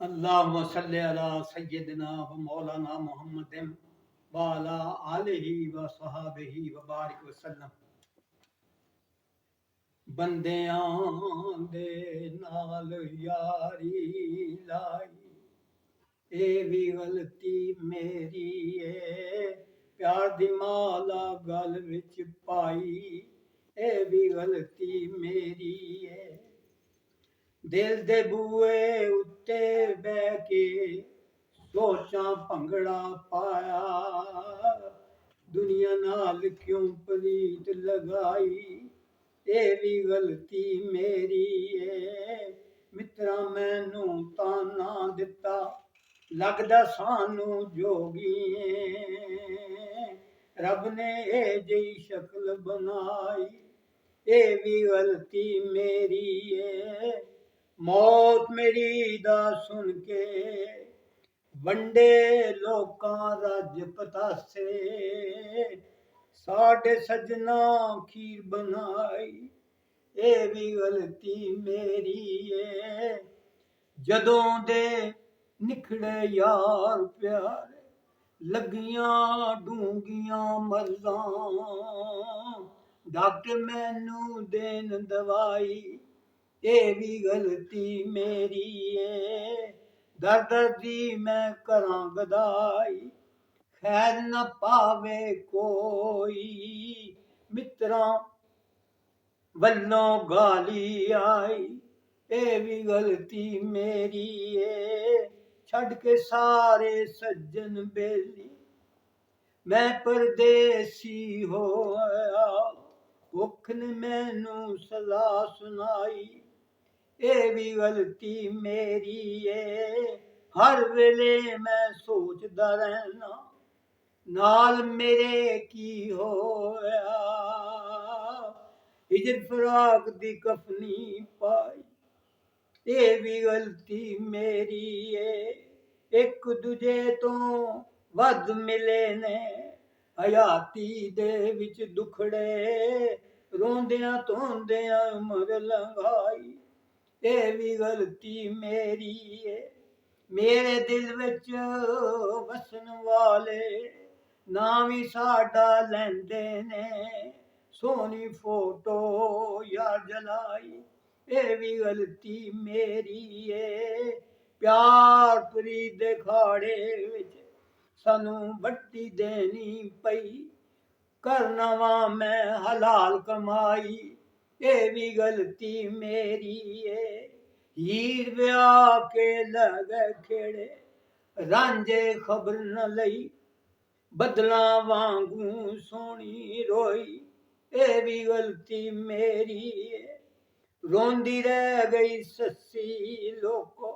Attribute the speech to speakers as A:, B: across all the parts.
A: अल्लाहुम्मा सल्लि अला सय्यिदिना व मौलाना मुहम्मदिन व अला आलिहि व सहाबिहि व बारिक वसल्लम। बंदियां दे नाल यारी लाई, ए भी गलती मेरी है। प्यार दी माला गल विच पाई, ए भी गलती मेरी है। दिल दे बूए उत्ते बह के सोचां भंगड़ा पाया, दुनिया नाल क्यों प्रीत लगाई, ए भी गलती मेरी है। मित्रा मैनू ताना दिता, लगदा सानू जोगिए। रब ने ए जही शक्ल बनाई, ए भी गलती मेरी है। मौत मेरी दा सुन के वंडे लोकां रज पतासे, साडे सजना खीर बनाई, ए भी गलती मेरी है। जदों दे निखड़े यार प्यारे, लगियां डूंगियां मर्ज़ां, डॉक्टर मैनू देन दवाई, ए भी गलती मेरी है। दर दर दी मैं करां गदाई, खैर न पावे कोई, मित्रां वल्लों गाली आई, ए भी गलती मेरी है। छड़ के सारे सज्जन बेली, मैं परदेसी होया, भुख ने मैनू सला सुनाई, ए भी गलती मेरी है। हर वेले मैं सोचदा रहना, नाल मेरे की होया। हिजर फराक दी कफनी पाई, ए भी गलती मेरी है। एक दूजे तो वध मिले ने, हयाती दे विच दुखड़े, रोंदियां धोंदियां उमर लंघाई, ए भी गलती मेरी है। मेरे दिल विच वसन वाले नाम ही साडा लैंदे ने, सोहनी फोटो यार जलाई, ए भी गलती मेरी है। प्यार प्रीत दे खाड़े विच सानू वट्टी देनी पई, करना वा मैं हलाल कमाई, ए भी गलती मेरी है। हीर ब्याह के लगे खेड़े, रांझे खबर न लई, बदला वांगू सोनी रोई, ए भी गलती मेरी है। रोंदी रह गई सस्सी लोको,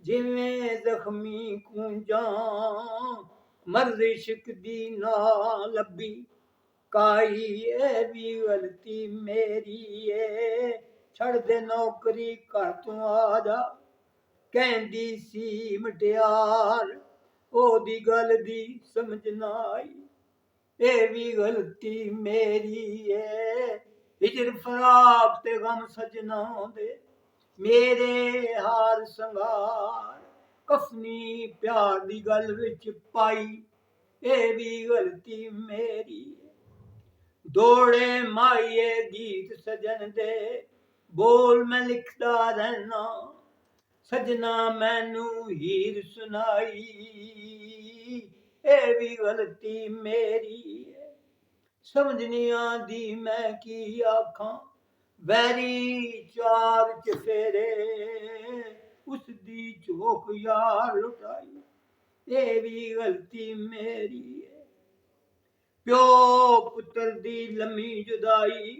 A: जिवें जख्मी कूंजां, मर्द इश्क दी ना लब्भी काई, ए भी गलती मेरी है। छड़ दे नौकरी घर तू आ जा, कहंदी सी मटियार, ओदी गल दी समझ ना आई, ए भी गलती मेरी है। हिजर फराक ते गम सजना दे, मेरे हार संगार, कफनी प्यार दी गल विच पाई, ए भी गलती मेरी है। दौड़े माहिए गीत सजन दे, बोल मैं लिखदा रहना, सजना मैनू हीर सुनाई, ए भी गलती मेरी है। समझ नहीं आंदी मैं की आखां, वैरी चार चफेरे, उसदी झोंक यार लुटाई, ए भी गलती मेरी है। प्यो पुत्र दी लम्मी जुदाई,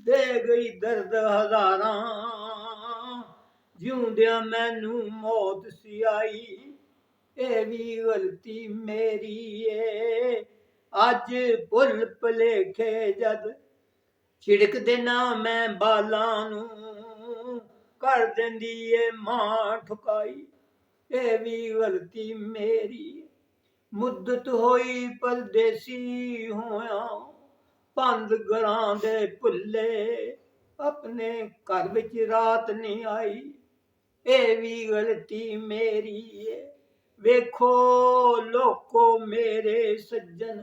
A: दे गई दर्द हजारां, जिउंदियां मैनू मौत सी आई, ए भी गलती मेरी है। अज भुल भलेखे जद छिड़क देना मैं बालां नू, कर देंदी ए मां ठुकाई, ए भी गलती मेरी है। मुद्दत होई परदेसी होया, पंद घरां दे भुल्ले, अपने घर विच रात नहीं आई, ਇਹ ਵੀ ਗਲਤੀ ਮੇਰੀ ਏ। ਵੇਖੋ ਲੋਕੋ ਮੇਰੇ ਸੱਜਣ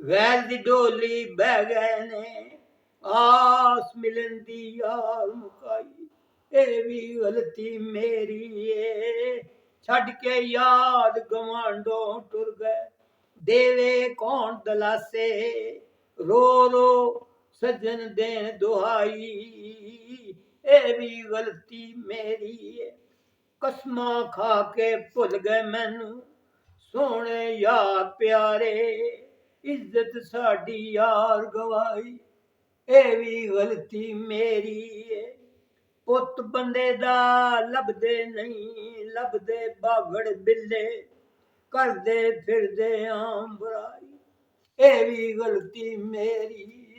A: ਵੈਲ ਦੀ ਡੋਲੀ ਬਹਿ ਗਏ ਨੇ, ਆਸ ਮਿਲਣ ਦੀ ਯਾਰ ਮੁਕਾਈ, ਇਹ ਵੀ ਗਲਤੀ ਮੇਰੀ ਏ। ਛੱਡ ਕੇ ਯਾਦ ਗਵਾਂਢੋਂ ਟੁਰ ਗਏ, ਦੇਵੇ ਕੌਣ ਦਲਾਸੇ, ਰੋ ਰੋ ਸੱਜਣ ਦੇਣ ਦੁਹਾਈ, ਇਹ ਵੀ ਗਲਤੀ ਮੇਰੀ ਏ। ਕਸਮਾਂ ਖਾ ਕੇ ਭੁੱਲ ਗਏ ਮੈਨੂੰ ਸੋਹਣੇ ਯਾਰ ਪਿਆਰੇ, ਇੱਜ਼ਤ ਸਾਡੀ ਯਾਰ ਗਵਾਈ, ਇਹ ਵੀ ਗਲਤੀ ਮੇਰੀ ਏ। ਪੁੱਤ ਬੰਦੇ ਦਾ ਲੱਭਦੇ ਨਹੀਂ, ਲੱਭਦੇ ਬਾਗੜ ਬਿੱਲੇ, ਕਰਦੇ ਫਿਰਦੇ ਆਮ ਬੁਰਾਈ, ਇਹ ਵੀ ਗਲਤੀ ਮੇਰੀ